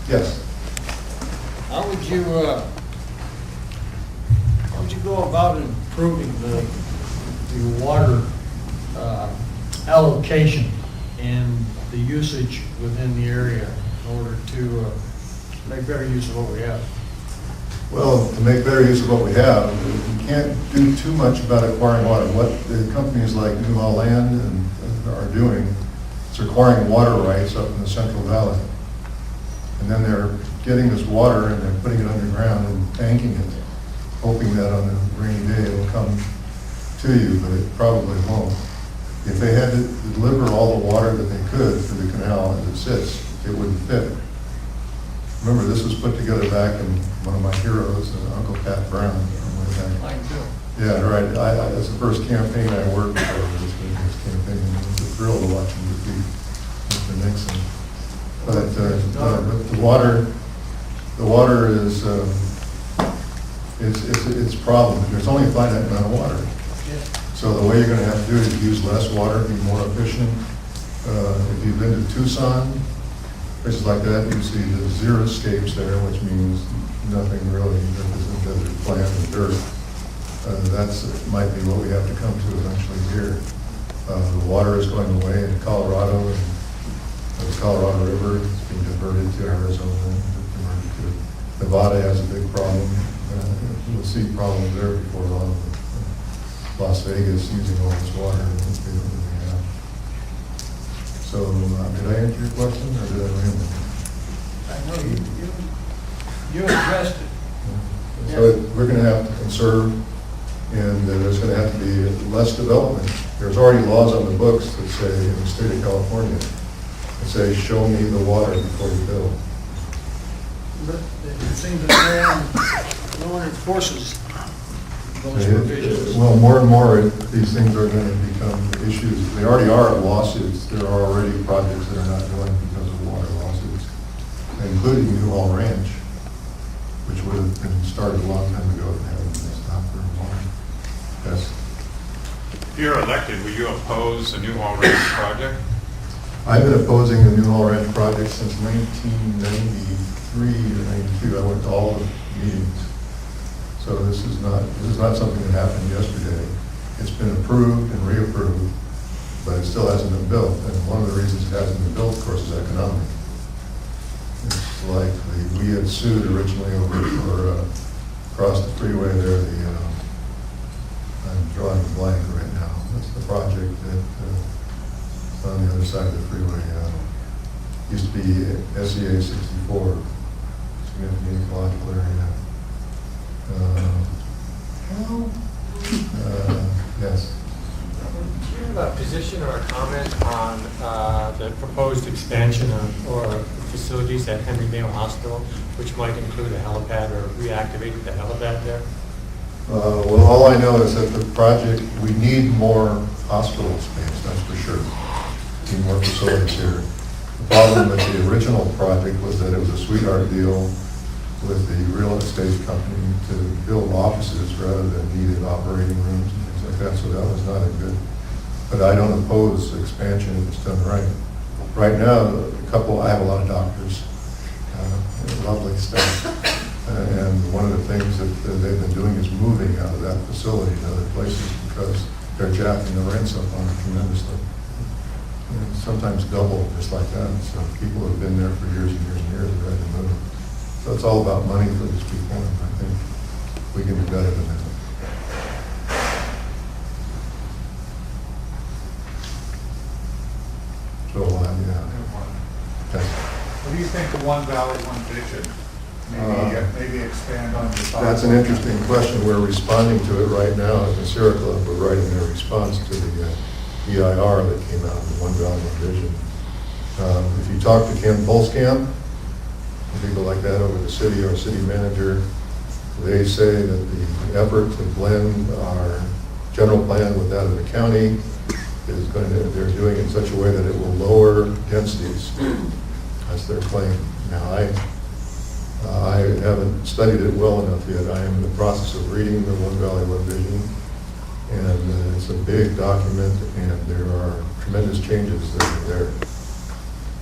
Yes. How would you go about improving the water allocation and the usage within the area in order to make better use of what we have? Well, to make better use of what we have, we can't do too much about acquiring water. What the companies like New Holland are doing is acquiring water rights up in the Central Valley. And then they're getting this water and they're putting it underground and banking it, hoping that on a rainy day it'll come to you, but it probably won't. If they had to deliver all the water that they could through the canal as it sits, it wouldn't fit. Remember, this was put together back in one of my heroes, Uncle Pat Brown. Mine too. Yeah, right. That's the first campaign I worked for, this campaign. It was a thrill to watch him defeat Mr. Nixon. But the water is it's a problem. There's only a finite amount of water. So the way you're going to have to do it is use less water, be more efficient. If you've been to Tucson, places like that, you see the xeriscapes there, which means nothing really, desert plant and dirt. That's might be what we have to come to eventually here. The water is going away in Colorado, and the Colorado River is being diverted to Arizona, diverted to Nevada has a big problem. We'll see problems there before long. Las Vegas using all this water that we don't really have. So, did I answer your question, or did I ramble? I know you addressed it. So we're going to have to conserve, and there's going to have to be less development. There's already laws on the books that say, in the state of California, that say, show me the water before you build. But it seems that no one enforces those provisions. Well, more and more, these things are going to become issues. They already are lawsuits. There are already projects that are not doing because of water lawsuits, including New Hall Ranch, which would have been started a long time ago and haven't been stopped for a while. Yes. If you're elected, will you oppose the New Hall Ranch project? I've been opposing the New Hall Ranch project since 1993 or 92. I went to all the meetings. So this is not something that happened yesterday. It's been approved and reapproved, but it still hasn't been built. And one of the reasons it hasn't been built, of course, is economic. It's like we had sued originally over for across the freeway there. I'm drawing a blank right now. That's the project that on the other side of the freeway used to be SEA 64, significant ecological area. Yes. Do you have a position or a comment on the proposed expansion or facilities at Henry Mayo Hospital, which might include a helipad or reactivate the helipad there? Well, all I know is that the project, we need more hospital space, that's for sure. We need more facilities here. The problem with the original project was that it was a sweetheart deal with the real estate company to build offices rather than needed operating rooms and things like that, so that was not a good, but I don't oppose expansion if it's done right. Right now, I have a lot of doctors, lovely staff, and one of the things that they've been doing is moving out of that facility to other places because they're jacking the rents up on it tremendously. And sometimes double, just like that, so people have been there for years and years and years and ready to move. So it's all about money for these people, and I think we can do better than that. So, yeah. Okay. What do you think of One Valley, One Vision? Maybe expand on your thoughts. That's an interesting question. We're responding to it right now at the Sierra Club. We're writing a response to the EIR that came out of the One Valley, One Vision. If you talk to Ken Polskamp, people like that over the city or city manager, they say that the effort to blend our general plan with that of the county is going to, they're doing it in such a way that it will lower densities. That's their claim. Now, I haven't studied it well enough yet. I am in the process of reading the One Valley, One Vision, and it's a big document, and there are tremendous changes that are there.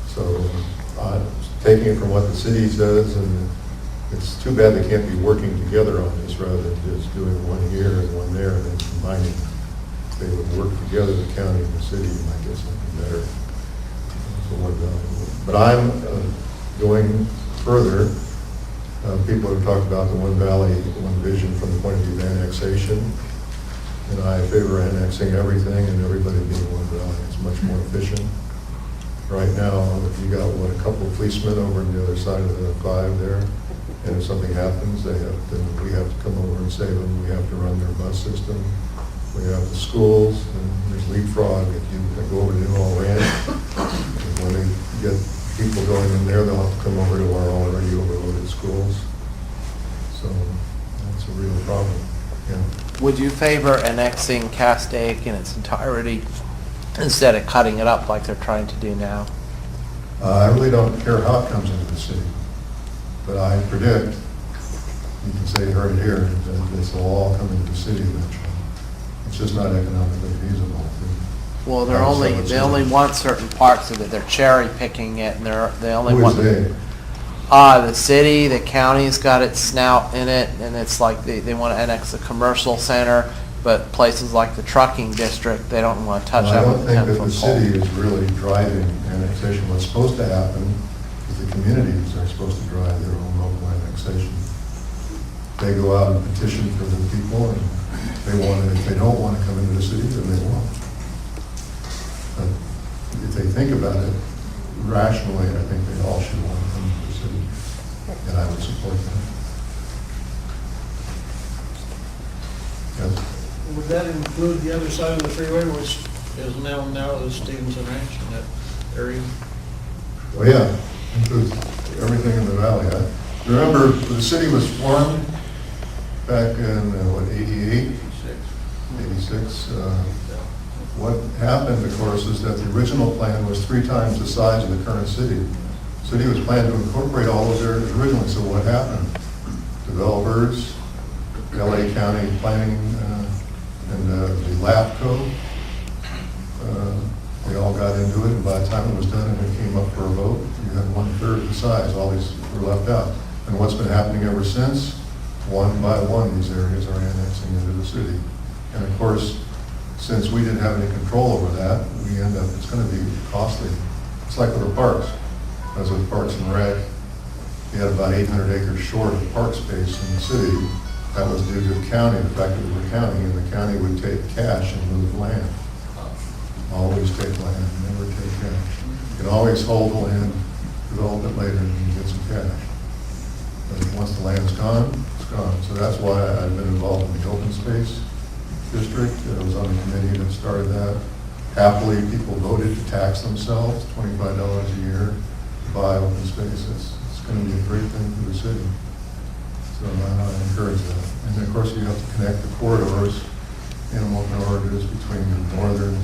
So, taking it from what the city says, and it's too bad they can't be working together on this rather than just doing one here and one there and then combining. If they would work together, the county and the city, you might get something better. So but I'm going further. People have talked about the one valley, one vision from the point of view of annexation. And I favor annexing everything and everybody being one valley. It's much more efficient. Right now, you got, what, a couple of policemen over on the other side of the 5 there. And if something happens, we have to come over and save them. We have to run their bus system. We have the schools, and there's leapfrog. If you go over to New All Ranch, when they get people going in there, they'll have to come over to our already overloaded schools. So that's a real problem. Yeah. Would you favor annexing Castaic in its entirety instead of cutting it up like they're trying to do now? I really don't care how it comes into the city, but I predict, you can say heard it here, that this will all come into the city eventually. It's just not economically feasible. Well, they only want certain parts of it. They're cherry picking it, and they only Who want. is they? The city, the county's got its snout in it, and it's like they want to annex the commercial center, but places like the trucking district, they don't want to touch Well, that I don't with a think that 10-foot the pole. city is really driving annexation. What's supposed to happen is the communities are supposed to drive their own local annexation. They go out and petition for the people, and if they don't want to come into the city, then they won't. But if they think about it rationally, I think they all should want to come to the city, and I would support that. Yes? Would that include the other side of the freeway, which is now the Stevenson Ranch in that area? Well, yeah, includes everything in the valley. I remember the city was formed back in, 88? 86. What happened, of course, is that the original plan was 3 times the size of the current city. The city was planned to incorporate all those areas originally, so what happened? Developers, LA County Planning, and the LAPCO, they all got into it, and by the time it was done and it came up for a vote, you had 1/3 the size. All these were left out. And what's been happening ever since? One by one, these areas are annexing into the city. And of course, since we didn't have any control over that, it's going to be costly. It's like with the parks. As with Parks and Rec, we had about 800 acres short of park space in the city. That was due to the county, the fact that we were county, and the county would take cash and move land. Always take land, never take cash. You can always hold the land, develop it later, and you get some cash. But once the land's gone, it's gone. So that's why I've been involved in the open space district. I was on the committee that started that. Happily, people voted to tax themselves, $25 a year to buy open space. It's going to be a great thing for the city. So I encourage that. And then, of course, you have to connect the corridors, animal corridors between the northern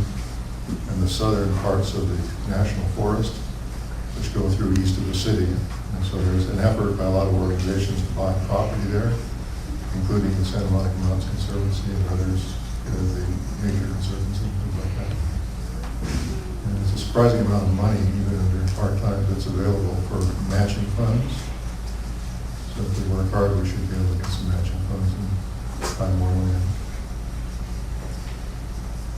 and the southern parts of the national forest, which go through east of the city. And so there's an effort by a lot of organizations to buy property there, including the Santa Monica Mountains Conservancy and others, the Nature Conservancy, things like that. And it's a surprising amount of money, even under hard times, that's available for matching funds. So if we work hard, we should be able to get some matching funds and buy more land.